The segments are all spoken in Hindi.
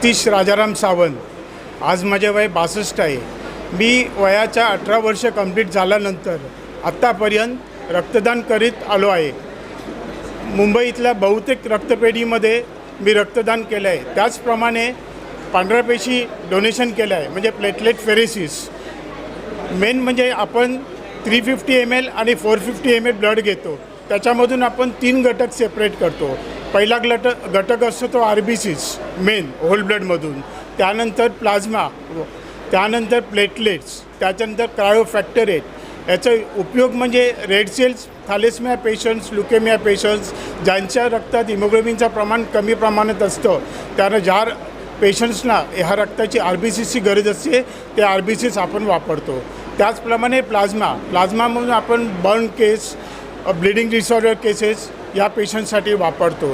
सतीश राजाराम सावंत. आज माझे वय 62 आहे. मी वयाच्या 18 वर्ष कंप्लीट झाल्यानंतर आत्तापर्यंत रक्तदान करीत आलो आहे. मुंबईतल्या बहुतेक रक्तपेढीमध्ये मी रक्तदान केलं आहे. त्याचप्रमाणे पांढऱ्या पेशी डोनेशन केलं आहे, म्हणजे प्लेटलेट फेरेसिस. मेन म्हणजे आपण 350 ml आणि 450 ml ब्लड घेतो. त्याच्यामधून आपण 3 घटक सेपरेट करतो. पहिला घटक असतो तो RBCs मेन होल ब्लडमधून, त्यानंतर प्लाझ्मा, त्यानंतर प्लेटलेट्स, त्याच्यानंतर क्रायोफॅक्टर 8. याचा उपयोग म्हणजे red cells, thalassaemia patients, leukaemia patients ज्यांच्या रक्तात हिमोग्लोबिनचं प्रमाण कमी प्रमाणात असतं, त्यांना ज्या पेशंट्सना ह्या रक्ताची RBCची गरज असते ते RBCs आपण वापरतो. त्याचप्रमाणे प्लाझ्मामधून आपण burn case, bleeding disorder cases या पेशंटसाठी वापरतो.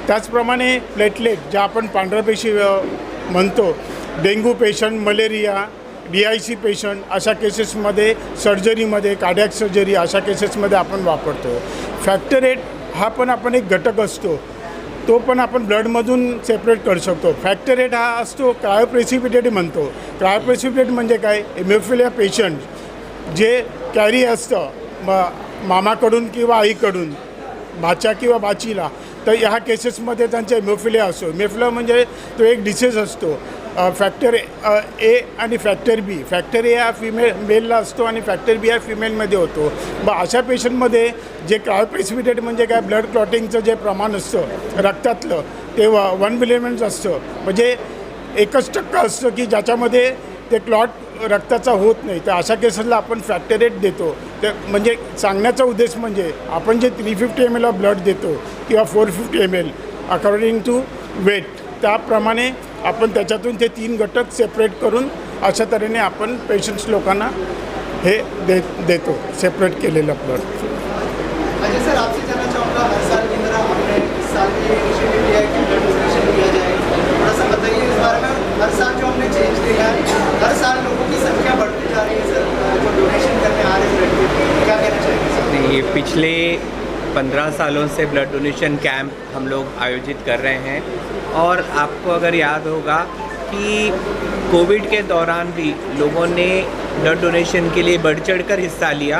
त्याचप्रमाणे प्लेटलेट ज्या आपण पांढऱ्या पेशी म्हणतो, dengue patient, malaria, DIC patient अशा केसेसमध्ये, सर्जरीमध्ये, कार्डियक सर्जरी अशा केसेसमध्ये आपण वापरतो. फॅक्टर 8 हा पण आपण एक घटक असतो, तो पण आपण ब्लडमधून सेपरेट करू शकतो. फॅक्टर 8 हा असतो क्रायोप्रेसिपिटेट म्हणतो. क्रायोप्रेसिपिटेट म्हणजे काय? हेमोफिलिया पेशंट जे कॅरी असतं मामाकडून किंवा आईकडून, भाच्या किंवा भाचीला, तर ह्या केसेसमध्ये त्यांचा हेमोफिलिया असतो. हेमोफिलिया म्हणजे तो एक डिसीज असतो. फॅक्टर A आणि फॅक्टर B. फॅक्टर A हा मेलला असतो आणि फॅक्टर B हा फिमेलमध्ये होतो. मग अशा पेशंटमध्ये जे क्रायोप्रेसिपिटेट म्हणजे काय, ब्लड क्लॉटिंगचं जे प्रमाण असतं रक्तातलं ते 1 मिलीमीटर असतं. म्हणजे 1% असतं की ज्याच्यामध्ये ते क्लॉट रक्ताचा होत नाही. तर अशा केसेसला आपण फॅक्टर 8 देतो. ते म्हणजे सांगण्याचा उद्देश म्हणजे आपण जे 350 ml ऑफ ब्लड देतो किंवा 450 ml अकॉर्डिंग टू वेट, त्याप्रमाणे आपण त्याच्यातून ते 3 घटक सेपरेट करून अशा तऱ्हेने आपण पेशंट्स लोकांना हे देतो सेपरेट केलेलं ब्लड. अजय सर, आपसे जानना चाहूँगा, हर साल की तरह हमने इस साल भी इनिशिएटिव लिया है कि ब्लड डोनेशन किया जाए. थोड़ा सा बताइए इस बारे में. हर साल जो हमने चेंज देखा है, हर साल लोगों की संख्या बढ़ती जा रही है सर, जो डोनेशन करने आ रहे हैं ब्लड के, क्या कहना चाहेंगे सर? ये पिछले 15 सालों से ब्लड डोनेशन कैंप हम लोग आयोजित कर रहे हैं. और आपको अगर याद होगा कि कोविड के दौरान भी लोगों ने ब्लड डोनेशन के लिए बढ़ चढ़कर हिस्सा लिया,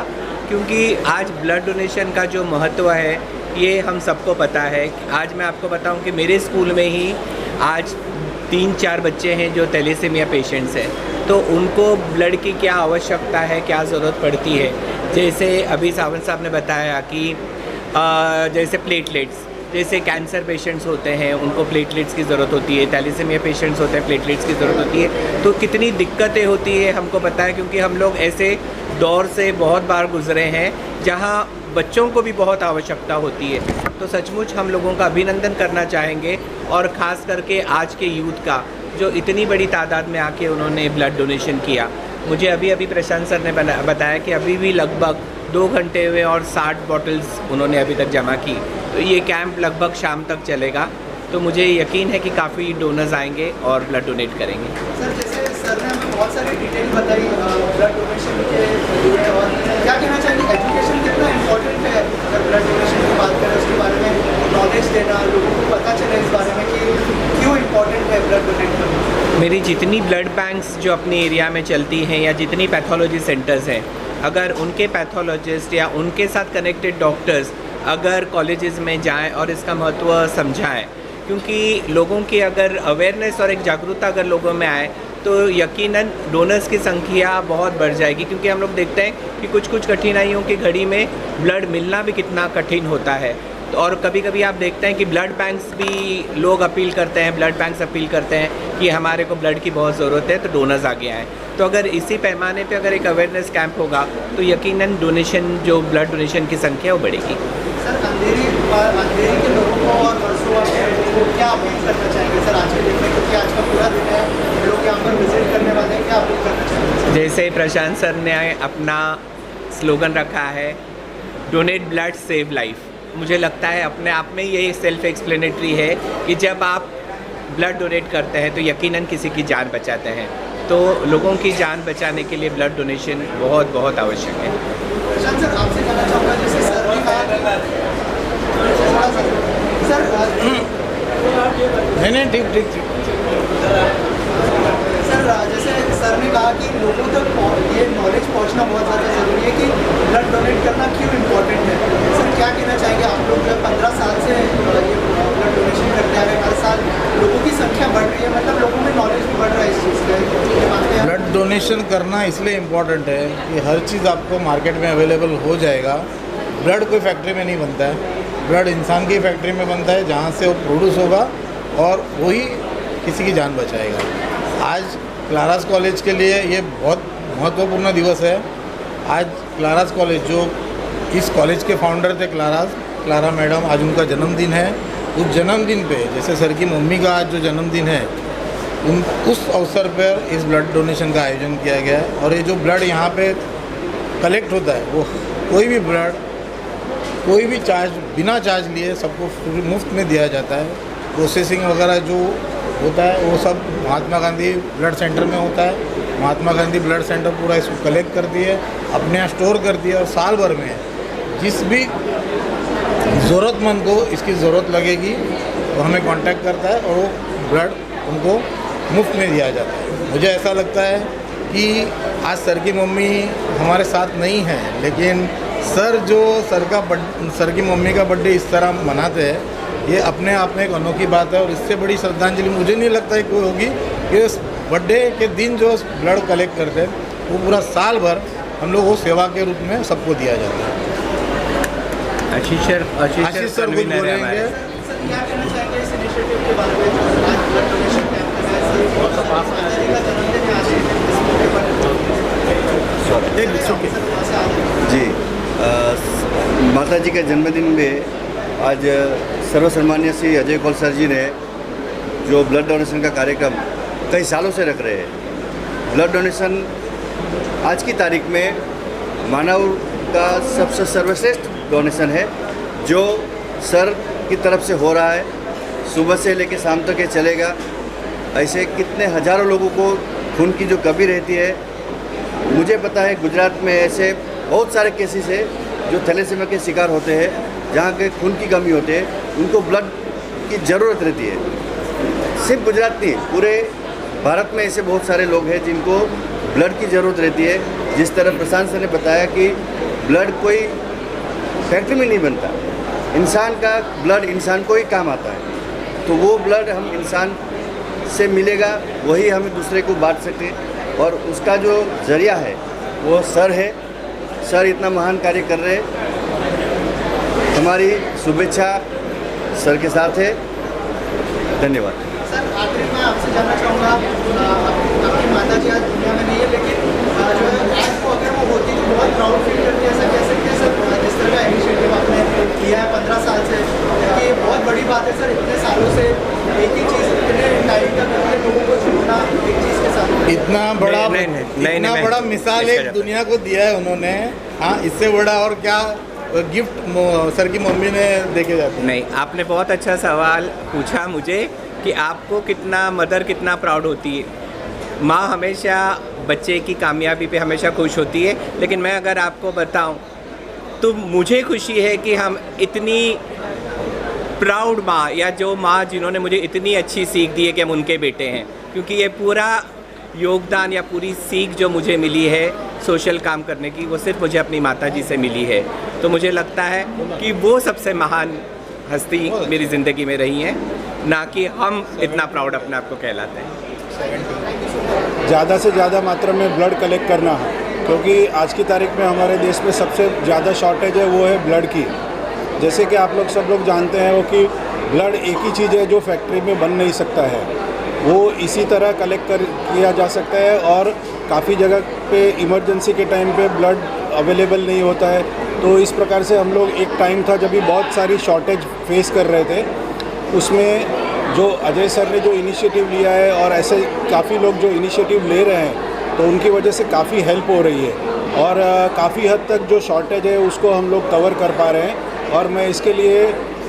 क्योंकि आज ब्लड डोनेशन का जो महत्व है ये हम सबको पता है. आज मैं आपको बताऊं कि मेरे स्कूल में ही आज 3-4 बच्चे हैं जो थैलेसेमिया पेशेंट्स हैं. तो उनको ब्लड की क्या आवश्यकता है, क्या ज़रूरत पड़ती है. जैसे अभी सावंत साहब ने बताया कि जैसे प्लेटलेट्स, जैसे कैंसर पेशेंट्स होते हैं उनको प्लेटलेट्स की ज़रूरत होती है, थैलेसेमिया पेशेंट्स होते हैं प्लेटलेट्स की ज़रूरत होती है. तो कितनी दिक्कतें होती है हमको पता है, क्योंकि हम लोग ऐसे दौर से बहुत बार गुजरे हैं जहां बच्चों को भी बहुत आवश्यकता होती है. तो सचमुच हम लोगों का अभिनंदन करना चाहेंगे, और ख़ास करके आज के यूथ का जो इतनी बड़ी तादाद में आके उन्होंने ब्लड डोनेशन किया. मुझे अभी प्रशांत सर ने बताया कि अभी भी लगभग 2 घंटे हुए और 60 बॉटल्स उन्होंने अभी तक जमा की. तो ये कैंप लगभग शाम तक चलेगा. तो मुझे यकीन है कि काफ़ी डोनर्स आएंगे और ब्लड डोनेट करेंगे. सर, जैसे सर ने हमें बहुत सारी डिटेल बताई ब्लड डोनेशन के लिए, और क्या कहना चाहेंगे, एजुकेशन कितना इम्पोर्टेंट है अगर ब्लड डोनेशन की बात करें, उसके बारे में नॉलेज देना, लोगों को पता चले इस बारे में कि क्यों इम्पोर्टेंट है ब्लड डोनेट करना. मेरी जितनी ब्लड बैंक्स जो अपने एरिया में चलती हैं या जितनी पैथोलॉजी सेंटर्स हैं, अगर उनके पैथोलॉजिस्ट या उनके साथ कनेक्टेड डॉक्टर्स अगर कॉलेजेस में जाएं और इसका महत्व समझाएं, क्योंकि लोगों की अगर अवेयरनेस और एक जागरूकता अगर लोगों में आए तो यकीनन डोनर्स की संख्या बहुत बढ़ जाएगी. क्योंकि हम लोग देखते हैं कि कुछ कठिनाइयों की घड़ी में ब्लड मिलना भी कितना कठिन होता है. और कभी कभी आप देखते हैं कि ब्लड बैंक्स भी लोग अपील करते हैं, ब्लड बैंक्स अपील करते हैं कि हमारे को ब्लड की बहुत ज़रूरत है, तो डोनर्स आगे आएँ. तो अगर इसी पैमाने पे अगर एक अवेयरनेस कैंप होगा तो यकीनन डोनेशन, जो ब्लड डोनेशन की संख्या वो बढ़ेगी. सर, अंधेरी के लोगों को और वर्सोवा के लोगों को क्या अपील करना चाहेंगे सर आज के दिन में, क्योंकि आज का पूरा दिन है, लोग यहाँ पर विजिट करने वाले हैं, क्या अपील करना चाहेंगे? जैसे प्रशांत सर ने अपना स्लोगन रखा है, डोनेट ब्लड सेव लाइफ. मुझे लगता है अपने आप में ये सेल्फ एक्सप्लेनेटरी है कि जब आप ब्लड डोनेट करते हैं तो यकीनन किसी की जान बचाते हैं. तो लोगों की जान बचाने के लिए ब्लड डोनेशन बहुत बहुत आवश्यक है. प्रशांत सर, आपसे कहना चाहूँगा, जैसे सर ने कहा सर नहीं ठीक कहा कि लोगों तक ये नॉलेज पहुंचना बहुत ज़्यादा ज़रूरी है कि ब्लड डोनेट करना क्यों इम्पोर्टेंट है। सर क्या कहना चाहेंगे आप लोग, जब 15 साल से ये ब्लड डोनेशन करते आ रहे हैं, हर साल लोगों की संख्या बढ़ रही है, मतलब लोगों में नॉलेज भी बढ़ रहा है इस चीज़ का, ये मानते हैं? ब्लड डोनेशन करना इसलिए इम्पॉर्टेंट है कि हर चीज़ आपको मार्केट में अवेलेबल हो जाएगा। ब्लड कोई फैक्ट्री में नहीं बनता है, ब्लड इंसान की फैक्ट्री में बनता है जहाँ से वो प्रोड्यूस होगा और वही किसी की जान बचाएगा। आज क्लारास कॉलेज के लिए ये बहुत महत्वपूर्ण दिवस है। आज क्लारास कॉलेज, जो इस कॉलेज के फाउंडर थे क्लारा मैडम, आज उनका जन्मदिन है। उस जन्मदिन पे, जैसे सर की मम्मी का आज जो जन्मदिन है, उस अवसर पर इस ब्लड डोनेशन का आयोजन किया गया है। और ये जो ब्लड यहाँ पे कलेक्ट होता है, वो कोई भी ब्लड कोई भी चार्ज, बिना चार्ज लिए सबको मुफ्त में दिया जाता है। प्रोसेसिंग वगैरह जो होता है वो सब महात्मा गांधी ब्लड सेंटर में होता है। महात्मा गांधी ब्लड सेंटर पूरा इसको कलेक्ट करती है, अपने यहाँ स्टोर करती है, और साल भर में जिस भी ज़रूरतमंद को इसकी ज़रूरत लगेगी वो हमें कांटेक्ट करता है और वो ब्लड उनको मुफ्त में दिया जाता है। मुझे ऐसा लगता है कि आज सर की मम्मी हमारे साथ नहीं है, लेकिन सर की मम्मी का बर्थडे इस तरह मनाते हैं, ये अपने आप में एक अनोखी बात है। और इससे बड़ी श्रद्धांजलि मुझे नहीं लगता है कोई होगी कि इस बर्थडे के दिन जो ब्लड कलेक्ट करते हैं वो पूरा साल भर हम लोग वो सेवा के रूप में सबको दिया जाता है। आशीष सर कुछ बोलेंगे। सर क्या कहना चाहेंगे इस इनिशिएटिव के बारे में, जो आज ब्लड डोनेशन कैंप का जन्मदिन है, आज इस मौके पर जी, माता जी के जन्मदिन में आज सर्वसम्मान्य श्री अजय कौल सर जी ने जो ब्लड डोनेशन का कार्यक्रम कई सालों से रख रहे हैं। ब्लड डोनेशन आज की तारीख में मानव का सबसे सर्वश्रेष्ठ डोनेशन है, जो सर की तरफ से हो रहा है। सुबह से लेकर शाम तक ये चलेगा। ऐसे कितने हज़ारों लोगों को खून की जो कमी रहती है, मुझे पता है गुजरात में ऐसे बहुत सारे केसेस है जो थैलेसीमिया के शिकार होते हैं, जहाँ के खून की कमी होते हैं, उनको ब्लड की ज़रूरत रहती है। सिर्फ गुजरात नहीं, पूरे भारत में ऐसे बहुत सारे लोग हैं जिनको ब्लड की ज़रूरत रहती है। जिस तरह प्रशांत सर ने बताया कि ब्लड कोई फैक्ट्री में नहीं बनता, इंसान का ब्लड इंसान को ही काम आता है। तो वो ब्लड हम इंसान से मिलेगा, वही हम दूसरे को बांट सकते हैं, और उसका जो ज़रिया है वो सर है। सर इतना महान कार्य कर रहे हैं, हमारी शुभेच्छा सर के साथ है। धन्यवाद। सर आखिर में आपसे जानना चाहूँगा, आपकी माता जी आज दुनिया में नहीं है, लेकिन जो है आज को अगर वो होती तो बहुत प्राउड फील करती है, ऐसा कह सकते हैं सर। जिस तरह का इनिशिएटिव आपने किया है 15 साल से, ये बहुत बड़ी बात है सर। इतने सालों से एक ही चीज़, इतने टाइम तक लोगों को जोड़ना एक चीज़ के साथ, इतना बड़ा मिसाल एक दुनिया को दिया है उन्होंने। हाँ, इससे बड़ा और क्या गिफ्ट सर की मम्मी ने देके जाती। नहीं, आपने बहुत अच्छा सवाल पूछा मुझे कि आपको मदर कितना प्राउड होती है। माँ हमेशा बच्चे की कामयाबी पे हमेशा खुश होती है, लेकिन मैं अगर आपको बताऊं तो मुझे खुशी है कि हम इतनी प्राउड माँ, या जो माँ जिन्होंने मुझे इतनी अच्छी सीख दी है कि हम उनके बेटे हैं। क्योंकि ये पूरा योगदान या पूरी सीख जो मुझे मिली है सोशल काम करने की, वो सिर्फ मुझे अपनी माता जी से मिली है। तो मुझे लगता है कि वो सबसे महान हस्ती मेरी ज़िंदगी में रही हैं, ना कि हम इतना प्राउड अपने आप को कहलाते हैं। ज़्यादा से ज़्यादा मात्रा में ब्लड कलेक्ट करना है, क्योंकि आज की तारीख में हमारे देश में सबसे ज़्यादा शॉर्टेज है वो है ब्लड की। जैसे कि आप लोग सब लोग जानते हैं वो कि ब्लड एक ही चीज़ है जो फैक्ट्री में बन नहीं सकता है, वो इसी तरह कलेक्ट किया जा सकता है। और काफ़ी जगह पे इमरजेंसी के टाइम पे ब्लड अवेलेबल नहीं होता है। तो इस प्रकार से हम लोग, एक टाइम था जब भी बहुत सारी शॉर्टेज फेस कर रहे थे, उसमें जो अजय सर ने जो इनिशिएटिव लिया है और ऐसे काफ़ी लोग जो इनिशिएटिव ले रहे हैं, तो उनकी वजह से काफ़ी हेल्प हो रही है और काफ़ी हद तक जो शॉर्टेज है उसको हम लोग कवर कर पा रहे हैं। और मैं इसके लिए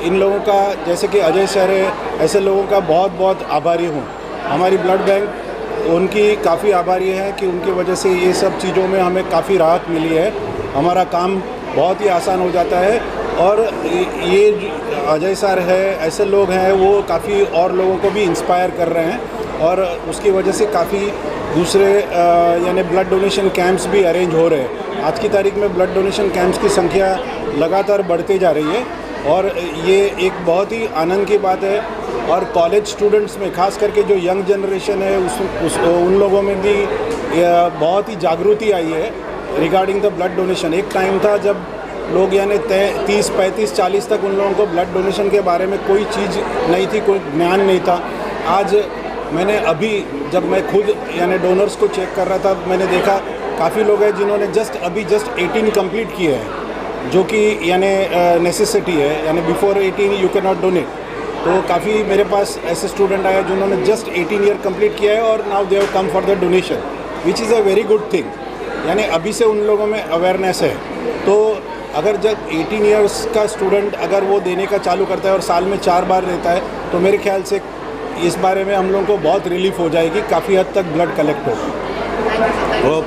इन लोगों का, जैसे कि अजय सर है, ऐसे लोगों का बहुत बहुत आभारी हूँ। हमारी ब्लड बैंक उनकी काफ़ी आभारी है कि उनकी वजह से ये सब चीज़ों में हमें काफ़ी राहत मिली है, हमारा काम बहुत ही आसान हो जाता है। और ये अजय सर है, ऐसे लोग हैं, वो काफ़ी और लोगों को भी इंस्पायर कर रहे हैं और उसकी वजह से काफ़ी दूसरे यानी ब्लड डोनेशन कैंप्स भी अरेंज हो रहे हैं। आज की तारीख में ब्लड डोनेशन कैंप्स की संख्या लगातार बढ़ती जा रही है और ये एक बहुत ही आनंद की बात है। और कॉलेज स्टूडेंट्स में खास करके जो यंग जनरेशन है उन लोगों में भी बहुत ही जागृति आई है रिगार्डिंग द ब्लड डोनेशन। एक टाइम था जब लोग यानी 30, 35, 40 तक उन लोगों को ब्लड डोनेशन के बारे में कोई चीज़ नहीं थी, कोई ज्ञान नहीं था। आज मैंने अभी जब मैं खुद यानी डोनर्स को चेक कर रहा था, मैंने देखा काफ़ी लोग हैं जिन्होंने जस्ट 18 कंप्लीट किए हैं, जो कि यानी नेसेसिटी है, यानी before 18 you can not donate. तो काफ़ी मेरे पास ऐसे स्टूडेंट आए जिन्होंने जस्ट 18 ईयर कंप्लीट किया है और now they have come for the donation, which is a very good thing. यानी अभी से उन लोगों में अवेयरनेस है। तो अगर जब 18 ईयर्स का स्टूडेंट अगर वो देने का चालू करता है और साल में 4 बार देता है, तो मेरे ख्याल से इस बारे में हम लोगों को बहुत रिलीफ हो जाएगी, काफ़ी हद तक ब्लड कलेक्ट होगा। वो